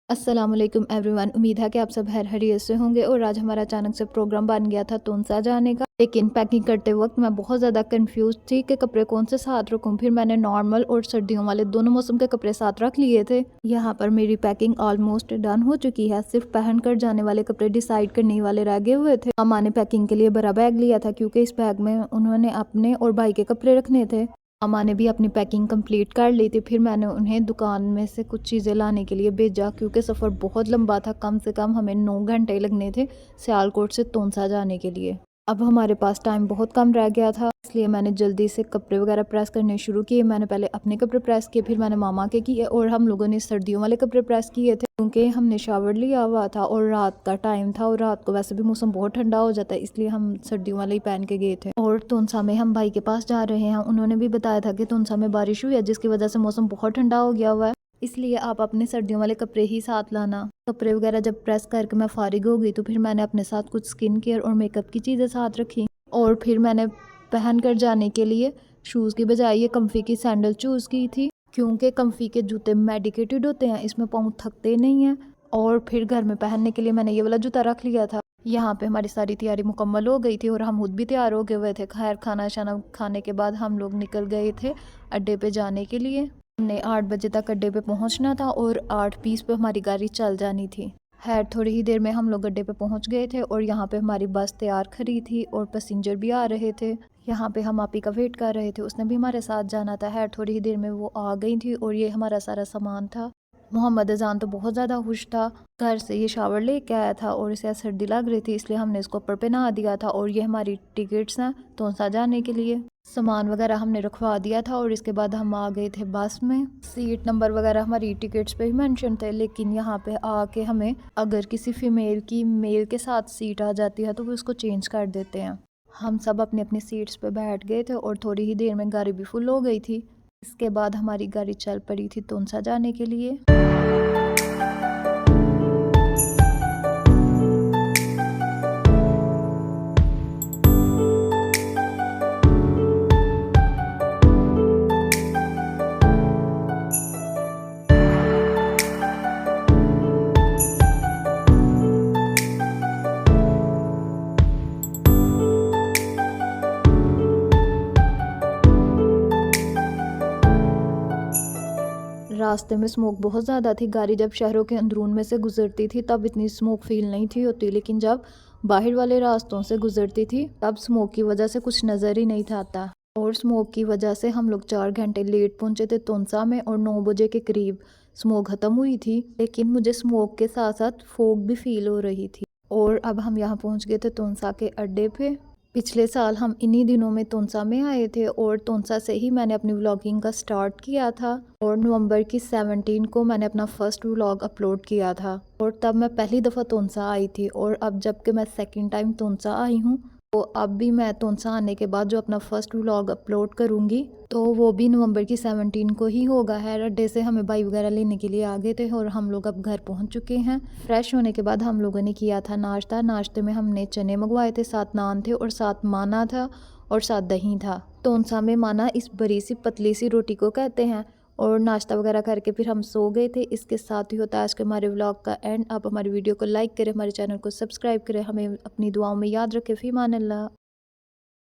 अस्सलाम वालेकुम एवरीवन। उम्मीद है कि आप सब खैरियत से होंगे। और आज हमारा अचानक से प्रोग्राम बन गया था तुनसा जाने का, लेकिन पैकिंग करते वक्त मैं बहुत ज़्यादा कंफ्यूज थी कि कपड़े कौन से साथ रखूं। फिर मैंने नॉर्मल और सर्दियों वाले दोनों मौसम के कपड़े साथ रख लिए थे। यहाँ पर मेरी पैकिंग ऑलमोस्ट डन हो चुकी है, सिर्फ पहन कर जाने वाले कपड़े डिसाइड करने वाले रह गए हुए थे। मामा ने पैकिंग के लिए बड़ा बैग लिया था क्योंकि इस बैग में उन्होंने अपने और भाई के कपड़े रखने थे। मामा ने भी अपनी पैकिंग कंप्लीट कर ली थी। फिर मैंने उन्हें दुकान में से कुछ चीज़ें लाने के लिए भेजा क्योंकि सफ़र बहुत लंबा था, कम से कम हमें 9 घंटे लगने थे सियालकोट से तोनसा जाने के लिए। अब हमारे पास टाइम बहुत कम रह गया था, इसलिए मैंने जल्दी से कपड़े वगैरह प्रेस करने शुरू किए। मैंने पहले अपने कपड़े प्रेस किए, फिर मैंने मामा के किए और हम लोगों ने सर्दियों वाले कपड़े प्रेस किए थे क्योंकि हमने शावर लिया हुआ था और रात का टाइम था और रात को वैसे भी मौसम बहुत ठंडा हो जाता है, इसलिए हम सर्दियों वाले ही पहन के गए थे। और तुनसा में हम भाई के पास जा रहे हैं। उन्होंने भी बताया था कि तुनसा में बारिश हुई है जिसकी वजह से मौसम बहुत ठंडा हो गया हुआ है, इसलिए आप अपने सर्दियों वाले कपड़े ही साथ लाना। कपड़े वगैरह जब प्रेस करके मैं फारिग हो गई तो फिर मैंने अपने साथ कुछ स्किन केयर और मेकअप की चीज़ें साथ रखी और फिर मैंने पहन कर जाने के लिए शूज़ की बजाय ये कम्फ़ी की सैंडल चूज़ की थी क्योंकि कम्फ़ी के जूते मेडिकेटेड होते हैं, इसमें पाँव थकते नहीं हैं। और फिर घर में पहनने के लिए मैंने ये वाला जूता रख लिया था। यहाँ पे हमारी सारी तैयारी मुकम्मल हो गई थी और हम खुद भी तैयार हो गए हुए थे। खैर खाना शाना खाने के बाद हम लोग निकल गए थे अड्डे पे जाने के लिए। हमने 8 बजे तक अड्डे पे पहुँचना था और 8:20 पे हमारी गाड़ी चल जानी थी। खैर थोड़ी ही देर में हम लोग अड्डे पे पहुंच गए थे और यहाँ पे हमारी बस तैयार खड़ी थी और पैसेंजर भी आ रहे थे। यहाँ पे हम आपी का वेट कर रहे थे, उसने भी हमारे साथ जाना था। खैर थोड़ी ही देर में वो आ गई थी और ये हमारा सारा सामान था। मोहम्मद अजान तो बहुत ज़्यादा खुश था, घर से ये शावर लेके आया था और इसे सर्दी लग रही थी इसलिए हमने इसको ऊपर पे नहा दिया था। और ये हमारी टिकट्स हैं तोनसा जाने के लिए। सामान वगैरह हमने रखवा दिया था और इसके बाद हम आ गए थे बस में। सीट नंबर वगैरह हमारी टिकट्स पे ही मेंशन थे, लेकिन यहाँ पे आके हमें अगर किसी फीमेल की मेल के साथ सीट आ जाती है तो वो उसको चेंज कर देते हैं। हम सब अपनी अपनी सीट्स पे बैठ गए थे और थोड़ी ही देर में गाड़ी भी फुल हो गई थी। इसके बाद हमारी गाड़ी चल पड़ी थी तोनसा जाने के लिए। रास्ते में स्मोक बहुत ज़्यादा थी। गाड़ी जब शहरों के अंदरून में से गुजरती थी तब इतनी स्मोक फील नहीं थी होती, लेकिन जब बाहर वाले रास्तों से गुजरती थी तब स्मोक की वजह से कुछ नज़र ही नहीं था आता। और स्मोक की वजह से हम लोग 4 घंटे लेट पहुंचे थे तोनसा में और 9 बजे के करीब स्मोक ख़त्म हुई थी, लेकिन मुझे स्मोक के साथ साथ फोग भी फील हो रही थी। और अब हम यहाँ पहुँच गए थे तोनसा के अड्डे पे। पिछले साल हम इन्हीं दिनों में तोनसा में आए थे और तोनसा से ही मैंने अपनी व्लॉगिंग का स्टार्ट किया था और नवंबर की 17 को मैंने अपना फर्स्ट व्लॉग अपलोड किया था और तब मैं पहली दफ़ा तोनसा आई थी। और अब जबकि मैं सेकंड टाइम तोनसा आई हूँ तो अब भी मैं तोनसा आने के बाद जो अपना फर्स्ट व्लॉग अपलोड करूँगी तो वो भी नवंबर की 17 को ही होगा। है अड्डे से हमें भाई वगैरह लेने के लिए आ गए थे और हम लोग अब घर पहुँच चुके हैं। फ्रेश होने के बाद हम लोगों ने किया था नाश्ता। नाश्ते में हमने चने मंगवाए थे, 7 नान थे और 7 माना था और 7 दही था। तोनसा में माना इस बड़ी सी पतली सी रोटी को कहते हैं। और नाश्ता वगैरह करके फिर हम सो गए थे। इसके साथ ही होता है आज के हमारे व्लॉग का एंड। आप हमारी वीडियो को लाइक करें, हमारे चैनल को सब्सक्राइब करें, हमें अपनी दुआओं में याद रखें। फ़ी अमान अल्लाह।